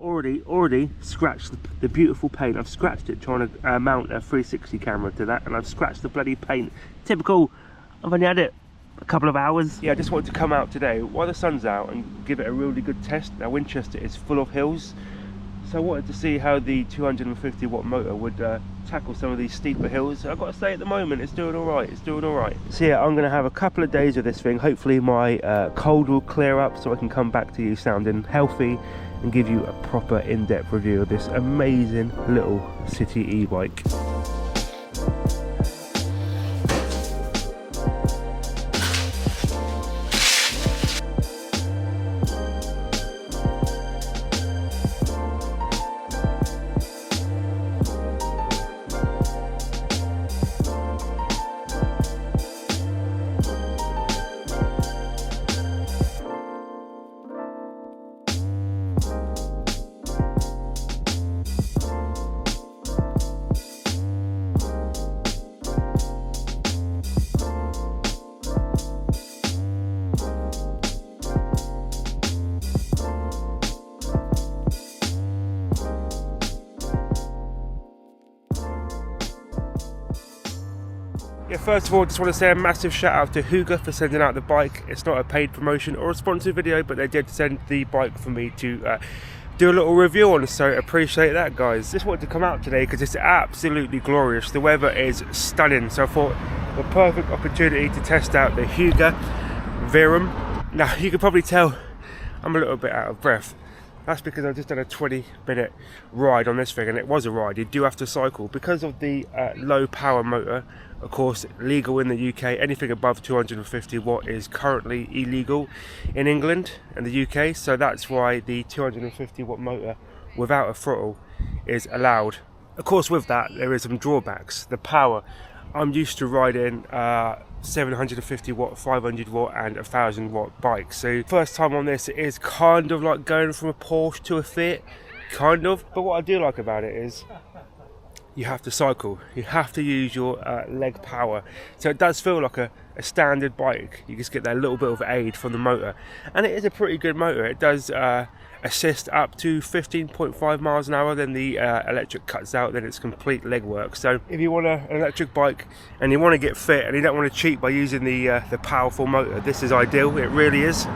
already scratched the beautiful paint. I've scratched it trying to mount a 360 camera to that, and I've scratched the bloody paint. Typical. I've only had it a couple of hours. Yeah, I just wanted to come out today while the sun's out and give it a really good test. Now Winchester is full of hills, so I wanted to see how the 250 watt motor would tackle some of these steeper hills. I've got to say, at the moment it's doing all right. It's doing all right. So yeah, I'm going to have a couple of days of this thing. Hopefully my cold will clear up so I can come back to you sounding healthy and give you a proper in-depth review of this amazing little city e-bike. Yeah, first of all, just want to say a massive shout out to Hygge for sending out the bike. It's not a paid promotion or a sponsored video, but they did send the bike for me to do a little review on, so appreciate that, guys. Just wanted to come out today because it's absolutely glorious. The weather is stunning, so I thought the perfect opportunity to test out the Hygge Virum. Now, you can probably tell I'm a little bit out of breath. That's because I've just done a 20-minute ride on this thing, and it was a ride. You do have to cycle because of the low power motor. Of course, legal in the UK. Anything above 250 watt is currently illegal in England and the UK, so that's why the 250 watt motor without a throttle is allowed. Of course, with that there is some drawbacks. The power, I'm used to riding 750 watt, 500 watt and 1000 watt bikes, so first time on this, it is kind of like going from a Porsche to a Fiat, kind of. But what I do like about it is you have to cycle, you have to use your leg power, so it does feel like a standard bike. You just get that little bit of aid from the motor, and it is a pretty good motor. It does assist up to 15.5 miles an hour, then the electric cuts out, then it's complete legwork. So if you want an electric bike and you want to get fit and you don't want to cheat by using the powerful motor, this is ideal. It really is.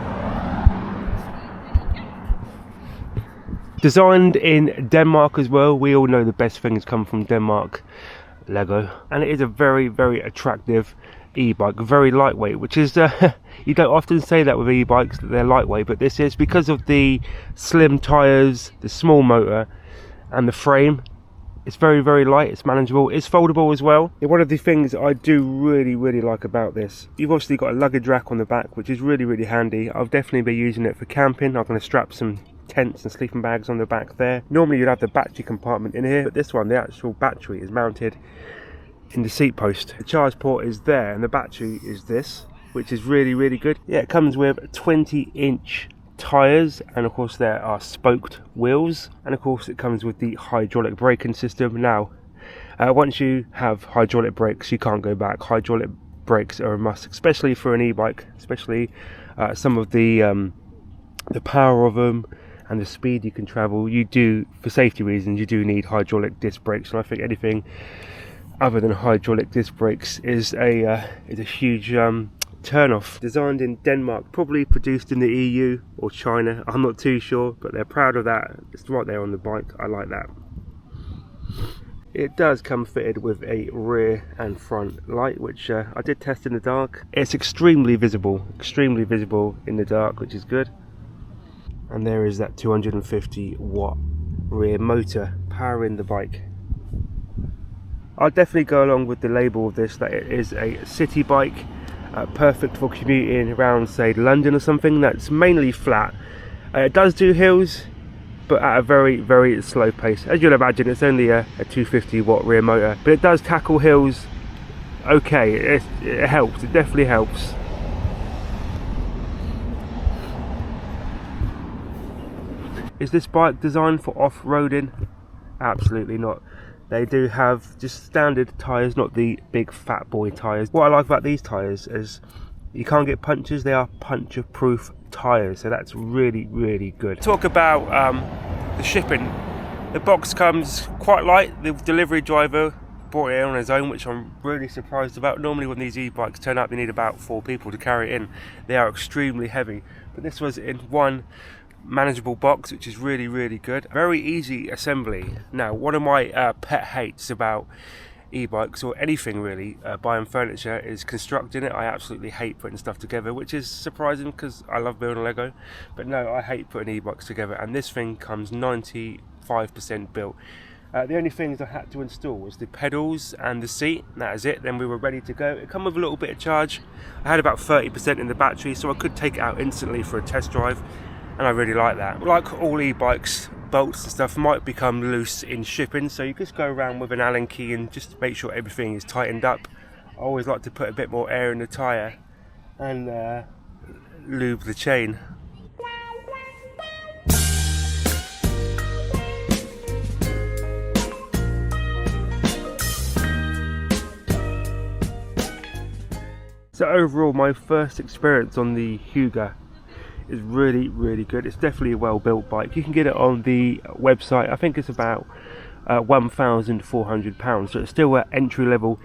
Designed in Denmark as well. We all know the best things come from Denmark, Lego, and it is a very, very attractive e-bike, very lightweight, which is you don't often say that with e-bikes, that they're lightweight, but this is because of the slim tires, the small motor and the frame. It's very, very light, it's manageable, it's foldable as well. One of the things I do really, really like about this, you've obviously got a luggage rack on the back, which is really, really handy. I'll definitely be using it for camping. I'm going to strap some tents and sleeping bags on the back there. Normally you'd have the battery compartment in here, but this one, the actual battery is mounted in the seat post. The charge port is there and the battery is this, which is really, really good. Yeah, it comes with 20-inch tyres, and of course there are spoked wheels, and of course it comes with the hydraulic braking system. Now once you have hydraulic brakes, you can't go back. Hydraulic brakes are a must, especially for an e-bike, especially some of the power of them and the speed you can travel. You do, for safety reasons, you do need hydraulic disc brakes, and I think anything other than hydraulic disc brakes is a huge turn off. Designed in Denmark, probably produced in the EU or China, I'm not too sure, but they're proud of that. It's right there on the bike. I like that. It does come fitted with a rear and front light, which I did test in the dark. It's extremely visible in the dark, which is good. And there is that 250 watt rear motor powering the bike. I'll definitely go along with the label of this, that it is a city bike, perfect for commuting around, say, London or something that's mainly flat. It does do hills, but at a very, very slow pace. As you'll imagine, it's only a 250 watt rear motor, but it does tackle hills okay. It helps, it definitely helps. Is this bike designed for off-roading? Absolutely not. They do have just standard tyres, not the big fat boy tyres. What I like about these tyres is you can't get punctures. They are puncture-proof tyres, so that's really, really good. Talk about the shipping. The box comes quite light. The delivery driver brought it in on his own, which I'm really surprised about. Normally when these e-bikes turn up, you need about 4 people to carry it in. They are extremely heavy, but this was in one manageable box, which is really, really good. Very easy assembly. Now, one of my pet hates about e-bikes, or anything really, buying furniture, is constructing it. I absolutely hate putting stuff together, which is surprising because I love building Lego. But no, I hate putting e-bikes together, and this thing comes 95% built. The only things I had to install was the pedals and the seat. That is it. Then we were ready to go. It came with a little bit of charge. I had about 30% in the battery, so I could take it out instantly for a test drive, and I really like that. Like all e-bikes, bolts and stuff might become loose in shipping, so you just go around with an Allen key and just make sure everything is tightened up. I always like to put a bit more air in the tyre and lube the chain. So overall, my first experience on the Hygge is really, really good. It's definitely a well built bike. You can get it on the website. I think it's about £1,400, so it's still an entry level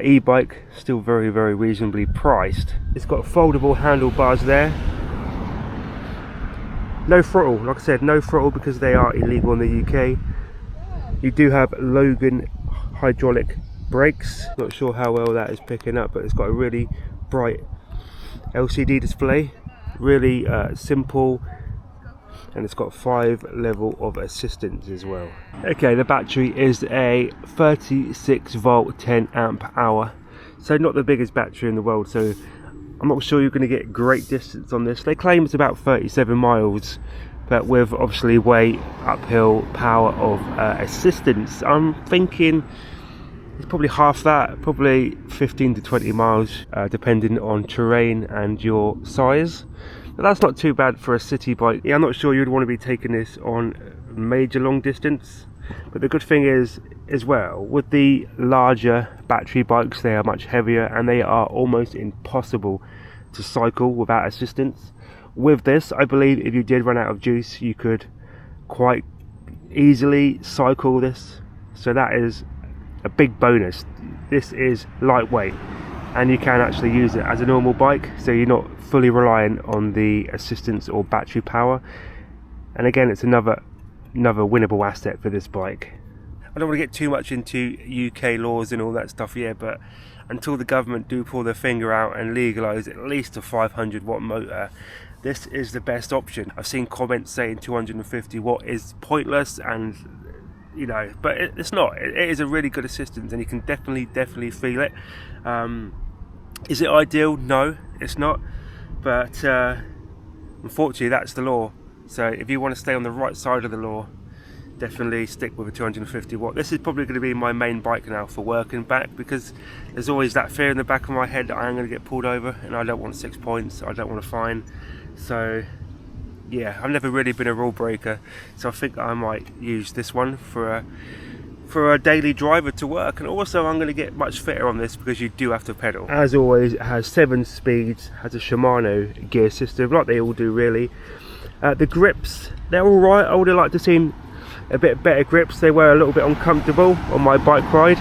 e-bike, still very, very reasonably priced. It's got foldable handlebars there. No throttle, like I said, no throttle because they are illegal in the UK. You do have Logan hydraulic brakes. Not sure how well that is picking up, but it's got a really bright LCD display, really simple, and it's got 5 level of assistance as well. Okay, the battery is a 36 volt 10 amp hour, so not the biggest battery in the world, so I'm not sure you're going to get great distance on this. They claim it's about 37 miles, but with obviously way uphill power of assistance, I'm thinking it's probably half that, probably 15 to 20 miles, depending on terrain and your size. But that's not too bad for a city bike. Yeah, I'm not sure you'd want to be taking this on major long distance. But the good thing is, as well, with the larger battery bikes, they are much heavier and they are almost impossible to cycle without assistance. With this, I believe if you did run out of juice, you could quite easily cycle this. So that is a big bonus. This is lightweight and you can actually use it as a normal bike, so you're not fully reliant on the assistance or battery power. And again, it's another winnable asset for this bike. I don't want to get too much into UK laws and all that stuff here, but until the government do pull their finger out and legalise at least a 500 watt motor, this is the best option. I've seen comments saying 250 watt is pointless, and you know, but it's not. It is a really good assistance, and you can definitely feel it. Is it ideal? No, it's not. But unfortunately, that's the law. So if you want to stay on the right side of the law, definitely stick with a 250 watt. This is probably going to be my main bike now for work and back, because there's always that fear in the back of my head that I am going to get pulled over, and I don't want 6 points. I don't want a fine. So yeah, I've never really been a rule breaker, so I think I might use this one for a daily driver to work. And also I'm going to get much fitter on this because you do have to pedal. As always, it has 7 speeds, has a Shimano gear system, like they all do really. The grips, they're alright. I would have liked to see a bit better grips. They were a little bit uncomfortable on my bike ride.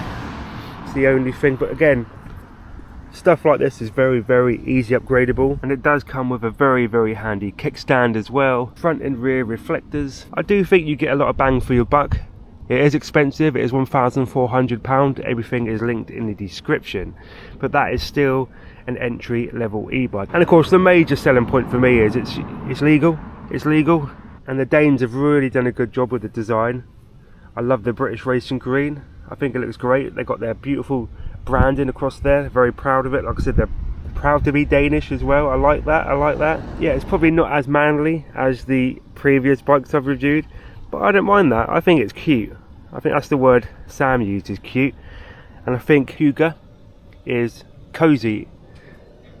It's the only thing, but again, stuff like this is very easy upgradable, and it does come with a very handy kickstand as well. Front and rear reflectors. I do think you get a lot of bang for your buck. It is expensive, it is £1,400. Everything is linked in the description, but that is still an entry level e-bike. And of course the major selling point for me is it's legal, and the Danes have really done a good job with the design. I love the British racing green. I think it looks great. They got their beautiful branding across there, very proud of it. Like I said, they're proud to be Danish as well. I like that. Yeah, it's probably not as manly as the previous bikes I've reviewed, but I don't mind that. I think it's cute. I think that's the word Sam used, is cute. And I think Hygge is cozy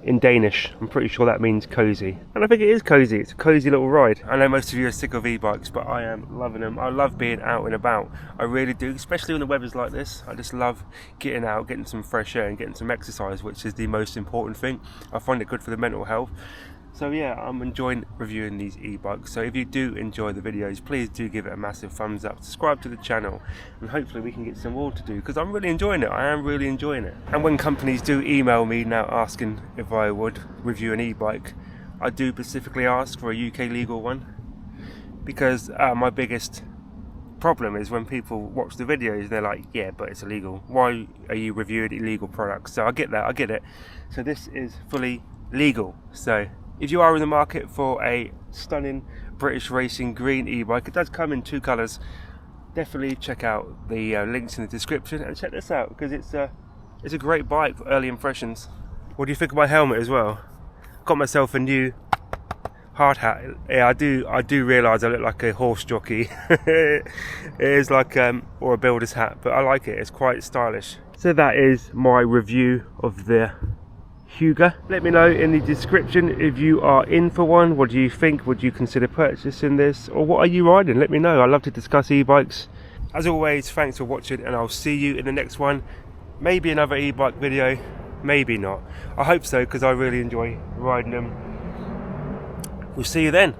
in Danish. I'm pretty sure that means cozy, and I think it is cozy. It's a cozy little ride. I know most of you are sick of e-bikes, but I am loving them. I love being out and about, I really do, especially when the weather's like this. I just love getting out, getting some fresh air and getting some exercise, which is the most important thing. I find it good for the mental health. So yeah, I'm enjoying reviewing these e-bikes. So if you do enjoy the videos, please do give it a massive thumbs up, subscribe to the channel, and hopefully we can get some more to do, because I'm really enjoying it. I am really enjoying it. And when companies do email me now asking if I would review an e-bike, I do specifically ask for a UK legal one, because my biggest problem is when people watch the videos, they're like, yeah, but it's illegal. Why are you reviewing illegal products? So I get that, I get it. So this is fully legal. So if you are in the market for a stunning British racing green e-bike, it does come in 2 colours. Definitely check out the links in the description and check this out, because it's a great bike for early impressions. What do you think of my helmet as well? Got myself a new hard hat. Yeah, I do realise I look like a horse jockey. It is like or a builder's hat, but I like it. It's quite stylish. So that is my review of the Hygge. Let me know in the description if you are in for one. What do you think? Would you consider purchasing this, or what are you riding? Let me know. I love to discuss e-bikes. As always, thanks for watching, and I'll see you in the next one. Maybe another e-bike video, maybe not. I hope so, because I really enjoy riding them. We'll see you then.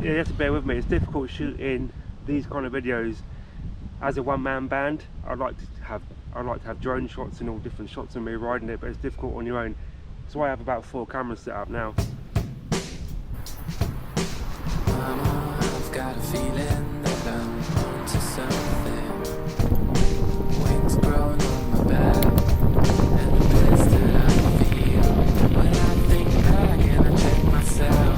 Yeah, you have to bear with me. It's difficult shooting these kind of videos as a one-man band. I like to have drone shots and all different shots of me riding it, but it's difficult on your own. So I have about 4 cameras set up now. I've got a feeling that I'm onto something. Wings growing on my back, and the best that I feel when I think back and I check myself.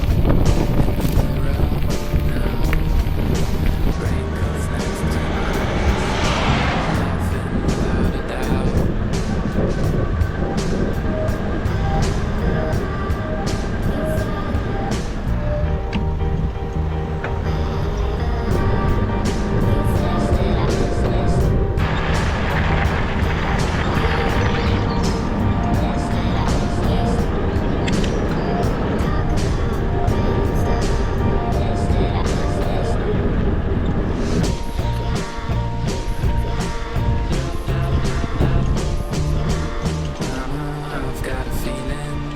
I've got a feeling